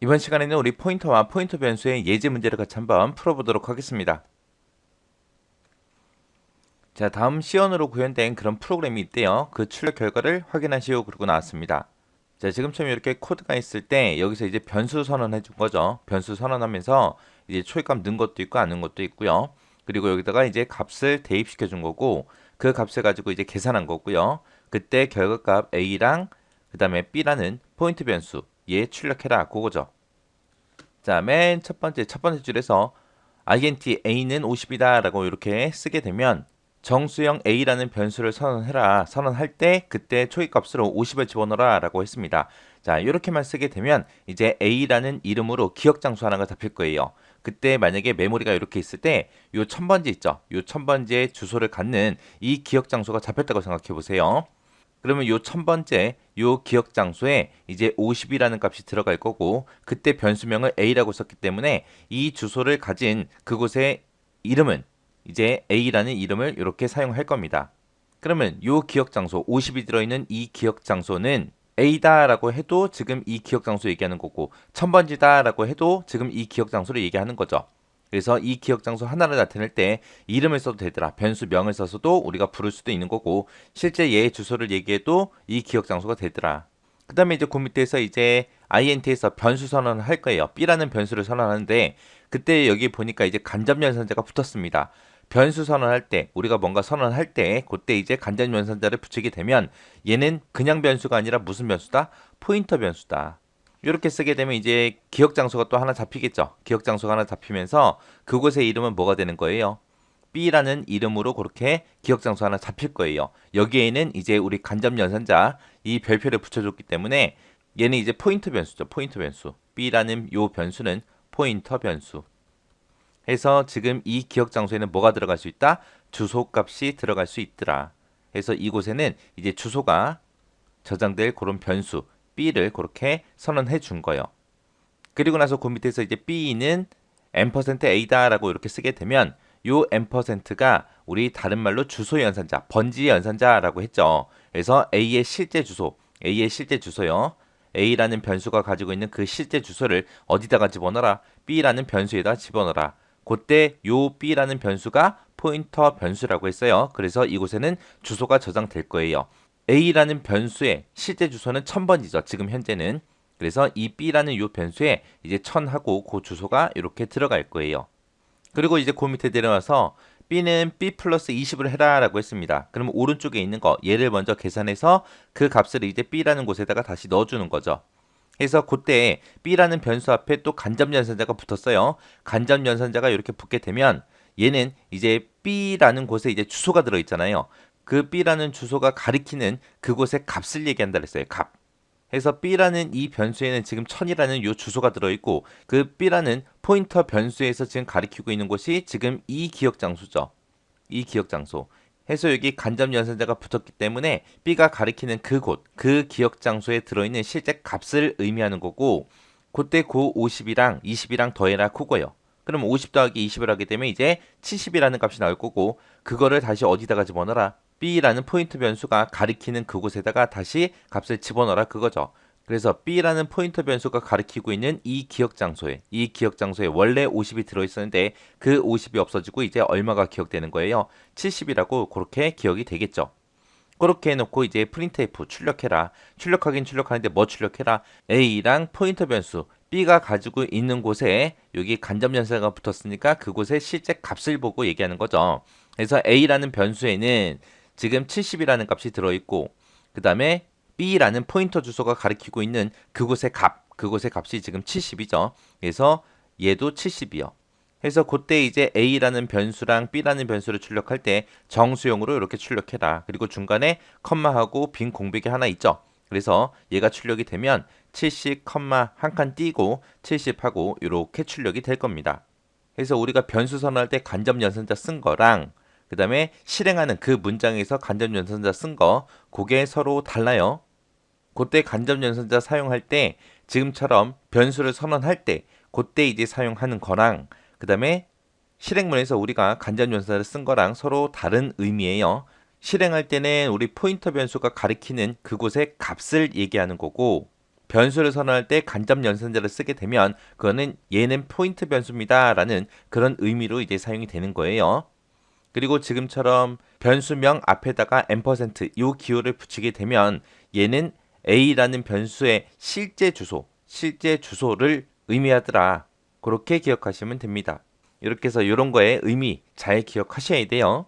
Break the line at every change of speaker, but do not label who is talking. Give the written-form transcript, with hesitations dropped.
이번 시간에는 우리 포인터와 포인터 변수의 예제 문제를 같이 한번 풀어보도록 하겠습니다. 자, 다음 시연으로 구현된 그런 프로그램이 있대요. 그 출력 결과를 확인하시오. 그러고 나왔습니다. 자, 지금처럼 이렇게 코드가 있을 때 여기서 이제 변수 선언해 준 거죠. 변수 선언하면서 이제 초입값 넣은 것도 있고 안 넣은 것도 있고요. 그리고 여기다가 이제 값을 대입시켜 준 거고 그 값을 가지고 이제 계산한 거고요. 그때 결과값 A랑 그 다음에 B라는 포인트 변수 얘 출력해라. 그거죠. 자, 맨 첫 번째 줄에서 int a는 50이다 라고 이렇게 쓰게 되면 정수형 a라는 변수를 선언해라. 선언할 때 그때 초기값으로 50을 집어넣어라 라고 했습니다. 자, 이렇게만 쓰게 되면 이제 a라는 이름으로 기억장수 하나가 잡힐 거예요. 그때 만약에 메모리가 이렇게 있을 때 요 1000번지 있죠. 요 1000번지의 주소를 갖는 이 기억장수가 잡혔다고 생각해 보세요. 그러면 요 1000번째 요 기억 장소에 이제 50이라는 값이 들어갈 거고 그때 변수명을 a라고 썼기 때문에 이 주소를 가진 그곳의 이름은 이제 a라는 이름을 이렇게 사용할 겁니다. 그러면 요 기억 장소 50이 들어있는 이 기억 장소는 a다라고 해도 지금 이 기억 장소 얘기하는 거고 1000번지다라고 해도 지금 이 기억 장소를 얘기하는 거죠. 그래서 이 기억 장소 하나를 나타낼 때 이름을 써도 되더라. 변수명을 써서도 우리가 부를 수도 있는 거고 실제 얘의 주소를 얘기해도 이 기억 장소가 되더라. 그 다음에 이제 그 밑에서 이제 int에서 변수 선언을 할 거예요. b라는 변수를 선언하는데 그때 여기 보니까 이제 간접연산자가 붙었습니다. 변수 선언할 때 우리가 뭔가 선언할 때 그때 이제 간접연산자를 붙이게 되면 얘는 그냥 변수가 아니라 무슨 변수다? 포인터 변수다. 이렇게 쓰게 되면 이제 기억 장소가 또 하나 잡히겠죠. 기억 장소가 하나 잡히면서 그곳의 이름은 뭐가 되는 거예요? B라는 이름으로 그렇게 기억 장소 하나 잡힐 거예요. 여기에는 이제 우리 간접 연산자 이 별표를 붙여줬기 때문에 얘는 이제 포인트 변수죠. 포인트 변수. B라는 요 변수는 포인터 변수. 해서 지금 이 기억 장소에는 뭐가 들어갈 수 있다? 주소 값이 들어갈 수 있더라. 해서 이곳에는 이제 주소가 저장될 그런 변수 B를 그렇게 선언해 준 거예요. 그리고 나서 그 밑에서 이제 B는 %A다라고 이렇게 쓰게 되면 요 %가 우리 다른 말로 주소 연산자, 번지 연산자라고 했죠. 그래서 A의 실제 주소요. A라는 변수가 가지고 있는 그 실제 주소를 어디다가 집어넣어라? B라는 변수에다 집어넣어라. 그때 요 B라는 변수가 포인터 변수라고 했어요. 그래서 이곳에는 주소가 저장될 거예요. A라는 변수의 실제 주소는 1000번이죠. 지금 현재는. 그래서 이 B라는 이 변수에 이제 1000하고 그 주소가 이렇게 들어갈 거예요. 그리고 이제 그 밑에 내려와서 B는 B 플러스 20을 해라 라고 했습니다. 그러면 오른쪽에 있는 거 얘를 먼저 계산해서 그 값을 이제 B라는 곳에다가 다시 넣어주는 거죠. 그래서 그때 B라는 변수 앞에 또 간접연산자가 붙었어요. 간접연산자가 이렇게 붙게 되면 얘는 이제 B라는 곳에 이제 주소가 들어있잖아요. 그 B라는 주소가 가리키는 그곳의 값을 얘기한다 그랬어요. 값. 해서 B라는 이 변수에는 지금 1000이라는 요 주소가 들어있고 그 B라는 포인터 변수에서 지금 가리키고 있는 곳이 지금 이 기억 장소죠. 이 기억 장소. 해서 여기 간접 연산자가 붙었기 때문에 B가 가리키는 그곳, 그 기억 장소에 들어있는 실제 값을 의미하는 거고 그때 그 50이랑 20이랑 더해라 그거예요. 그럼 50 더하기 20을 하게 되면 이제 70이라는 값이 나올 거고 그거를 다시 어디다가 집어넣어라? B라는 포인트 변수가 가리키는 그곳에다가 다시 값을 집어넣어라 그거죠. 그래서 B라는 포인터 변수가 가리키고 있는 이 기억 장소에 원래 50이 들어있었는데 그 50이 없어지고 이제 얼마가 기억되는 거예요? 70이라고 그렇게 기억이 되겠죠. 그렇게 해놓고 이제 프린트F 출력해라. 출력하긴 출력하는데 뭐 출력해라? A랑 포인터 변수 B가 가지고 있는 곳에 여기 간접 연산가 붙었으니까 그곳의 실제 값을 보고 얘기하는 거죠. 그래서 A라는 변수에는 지금 70이라는 값이 들어있고 그 다음에 B라는 포인터 주소가 가리키고 있는 그곳의 값이 지금 70이죠. 그래서 얘도 70이요. 해서 그때 이제 A라는 변수랑 B라는 변수를 출력할 때 정수용으로 이렇게 출력해라. 그리고 중간에 컴마하고 빈 공백이 하나 있죠. 그래서 얘가 출력이 되면 70, 한 칸 띄고 70하고 이렇게 출력이 될 겁니다. 그래서 우리가 변수 선언할 때 간접 연산자 쓴 거랑 그 다음에 실행하는 그 문장에서 간접 연산자 쓴 거 그게 서로 달라요. 그때 간접 연산자 사용할 때 지금처럼 변수를 선언할 때 그때 이제 사용하는 거랑 그 다음에 실행문에서 우리가 간접 연산자를 쓴 거랑 서로 다른 의미예요. 실행할 때는 우리 포인터 변수가 가리키는 그곳의 값을 얘기하는 거고 변수를 선언할 때 간접 연산자를 쓰게 되면 그거는 얘는 포인트 변수입니다라는 그런 의미로 이제 사용이 되는 거예요. 그리고 지금처럼 변수명 앞에다가 &이 기호를 붙이게 되면 얘는 a라는 변수의 실제 주소를 의미하더라. 그렇게 기억하시면 됩니다. 이렇게 해서 이런 거에 의미 잘 기억하셔야 돼요.